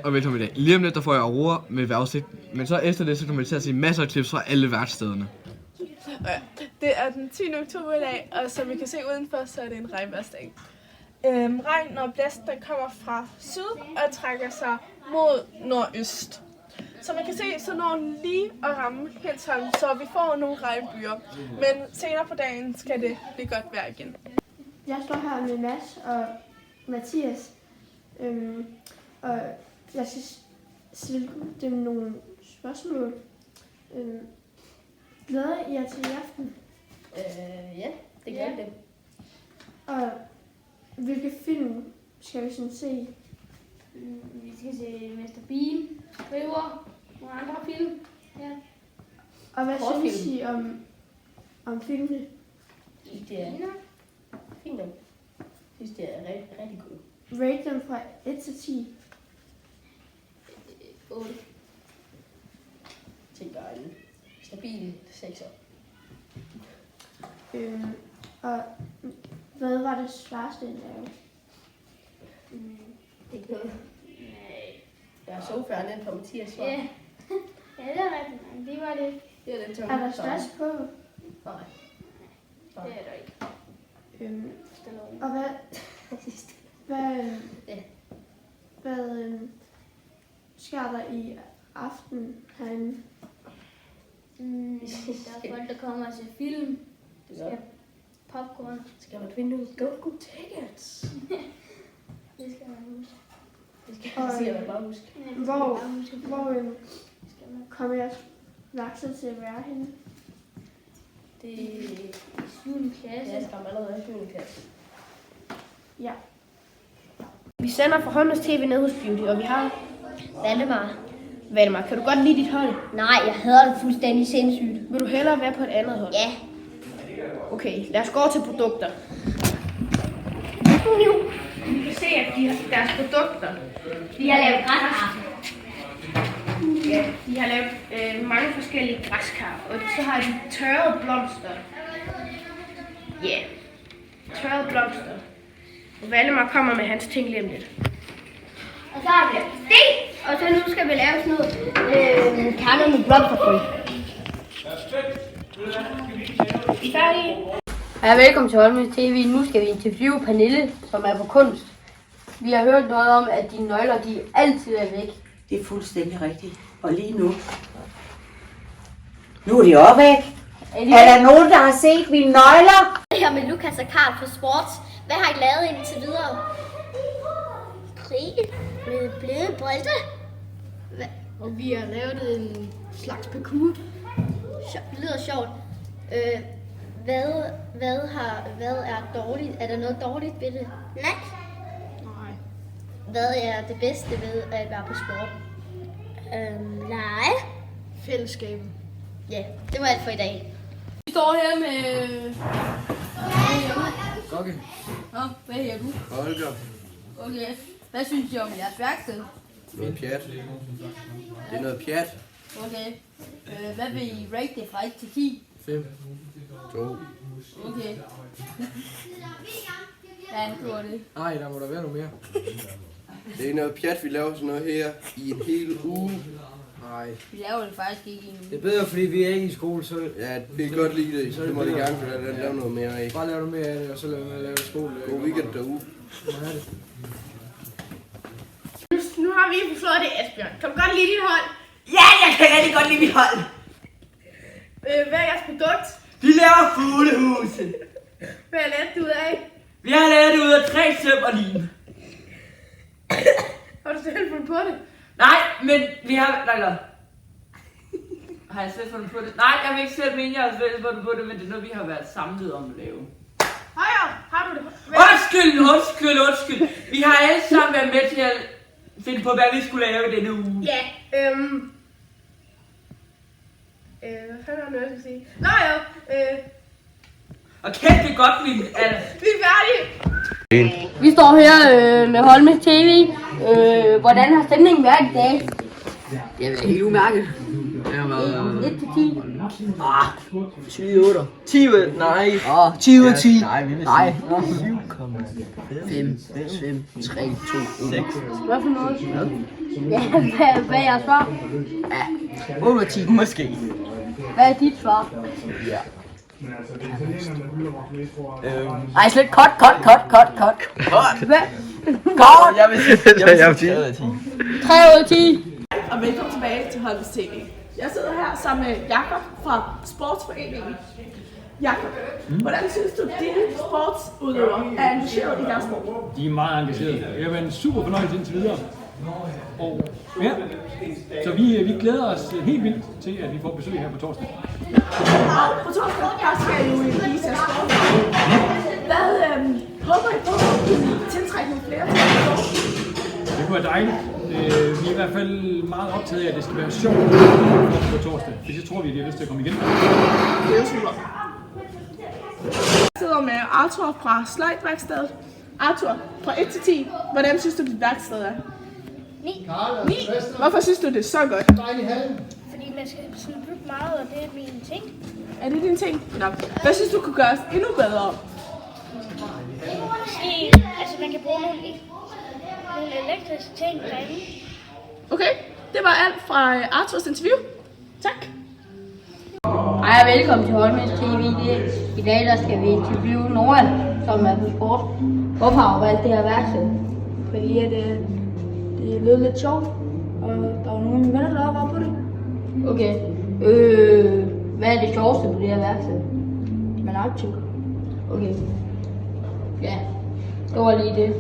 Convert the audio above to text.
Og velkommen i dag. Lige om lidt, der får jeg Aurora med vejrudsigt, men så efter det, så kommer jeg til at se masser af clips fra alle værtsstederne. Det er den 10. oktober i dag, og som I kan se udenfor, så er det en regnværsdag. Regn og blæst, der kommer fra syd og trækker sig mod nordøst. Som man kan se, så når den lige at ramme Hindsholm, så vi får nogle regnbyer. Men senere på dagen skal det blive godt vejr igen. Jeg står her med Mads og Mathias, og jeg skal stille dem nogle spørgsmål. Glæder I jer til i aften? Ja, det gør det. Og hvilke film skal vi sådan se? Vi skal se Mr. Bean, River og andre film. Ja. Og hvad synes I om filmene? Det er fint nok. Jeg synes, det er rigtig godt. Rate dem fra 1 til 10. 8. Tænker en stabil 6'er. Og hvad var det sværeste at lave? Det gør nej. Jeg er så færdig på Mathias svar. Ja. Ja, det er rigtigt. Det var det. Det er det tungt. Er der stress på? Nej. Det er der ikke. Og hvad sker der i aften herinde? Der er folk, der kommer og ser film. Det er Popcorn. skal man finde ud. Go tickets. Det skal man huske. Det skal man bare huske. Hvor kommer jeres vokser til at være henne? Det er 7. klasse. jeg skal allerede i 7. klasse. Ja. Vi sender fra Hånders TV ned hos Beauty, og vi har Valdemar. Valdemar. Kan du godt lide dit hold? Nej, jeg hader det fuldstændig sindssygt. Vil du hellere være på et andet hold? Ja. Okay, lad os gå til produkter. Vi kan se, at deres produkter, Vi har lavet græskar. ja, de har lavet mange forskellige græskar, og så har de tørrede blomster. Ja, tørrede blomster. Og Valdemar kommer med hans ting lige om lidt. Og så har vi lavet sten. Og så nu skal vi lave sådan noget kerner med blomsterfrø. I er færdige? Ja, velkommen til Holmens TV. Nu skal vi interviewe Pernille, som er på kunst. Vi har hørt noget om, at dine nøgler de altid er væk. Det er fuldstændig rigtigt. Og lige nu. Nu er de også væk. Er der nogen, der har set mine nøgler? Her med Lukas og Karl på Sports. Hvad har I lavet indtil videre? Krig med bløde bolde. Og vi har lavet en slags parkour. Det lyder sjovt. Hvad er dårligt? Er der noget dårligt ved det? Nej. Hvad er det bedste ved at være på sport? Nej. Fællesskabet. Ja, det var alt for i dag. Vi står her med... Gokke. Nå, hvad hedder du? Holger. Okay. Hvad synes I om jeres værksted? Noget pjat. Det er noget pjat. Okay. Hvad vil I rate det fra 1 til 10? 5. 2. Okay. Ja, det var det. Nej, der må der være noget mere. Det er noget pjat, vi laver sådan noget her i en hel uge. Nej. Vi laver det faktisk ikke i Det er bedre, fordi vi er ikke i skole, så Ja, vi kan godt lide det. Det må de gerne lave noget mere af. bare lave noget mere af det, og så lave skole. God weekend derude. Nu har vi forslået det, Asbjørn. Kan du godt lide dit hold? Ja, jeg kan rigtig godt lide mit hold. Hvad er jeres produkt? Vi laver fuglehuse. Hvad er det ud af? Vi har lavet det ud af 3 søm og lim. Har du selv fundet på det? Nej, men vi har... Nej. Har jeg selv fundet på det? Nej, jeg vil ikke selv mene, jeg har selv fundet på det, men det er noget, vi har været samlet om at lave. Højre, har du det? Undskyld. Vi har alle sammen været med til at finde på, hvad vi skulle lave denne uge. Ja, hvad fanden var det, jeg skulle sige? Nå jo, Og kæft, det er godt, min... vi er færdige. Vi står her med Holmens TV. Hvordan har stemningen været i dag? Det er helt umærket. Jeg har været... 1 til 10. 10 8. 10 nej. 10 ud af 10. Nej, vi vil nej. 5, 3, 2, 1. Hvad for noget? Ja, hvad er jeres svar? Ja, 8 ud af 10 måske. Hvad er dit svar? Ja. Ej, slet cut. Hvad? Godt, jeg vil sige 3 ud af 10. 3 ud af 10. Og velkommen tilbage til Holmens TV. Jeg sidder her sammen med Jakob fra Sportsforeningen. Jakob, hvordan synes du, at dine sportsudøvere er engageret i deres sport? De er meget engagerede. Det har været en super fornøjelse indtil videre. Og ja, så vi glæder os helt vildt til, at vi får besøg her på torsdag. Og på torsdag, der skal I jo vise jeres sport. Hvad håber I på at kunne tiltrække nogle flere til sport? Det kunne være dejligt. Vi er i hvert fald meget optaget af, at det skal være sjovt på torsdag. Hvis jeg tror, vi har lyst til at komme igen. Det er jo super. Jeg sidder med Arthur fra Sløjdværkstedet. Arthur, fra 1 til 10, hvordan synes du, dit værksted er? 9. 9? Hvorfor synes du, det er så godt? Fordi man skal sådan bygge meget, og det er mine ting. Er det dine ting? Nå. Hvad synes du kunne gøres endnu bedre? Altså man kan bruge nogle elektriske ting derinde. Okay, det var alt fra Arthurs interview. Tak. Hej og velkommen til Holmens TV. I dag der skal vi interviewe Nora, som er på sport. Hvorfor har du valgt det her værksted? Fordi det lød lidt sjovt, og der var nogle af mine venner, der var på det. Okay. Hvad er det sjoveste på det her værksted? Man er aktiv. Okay. Ja, det var lige det.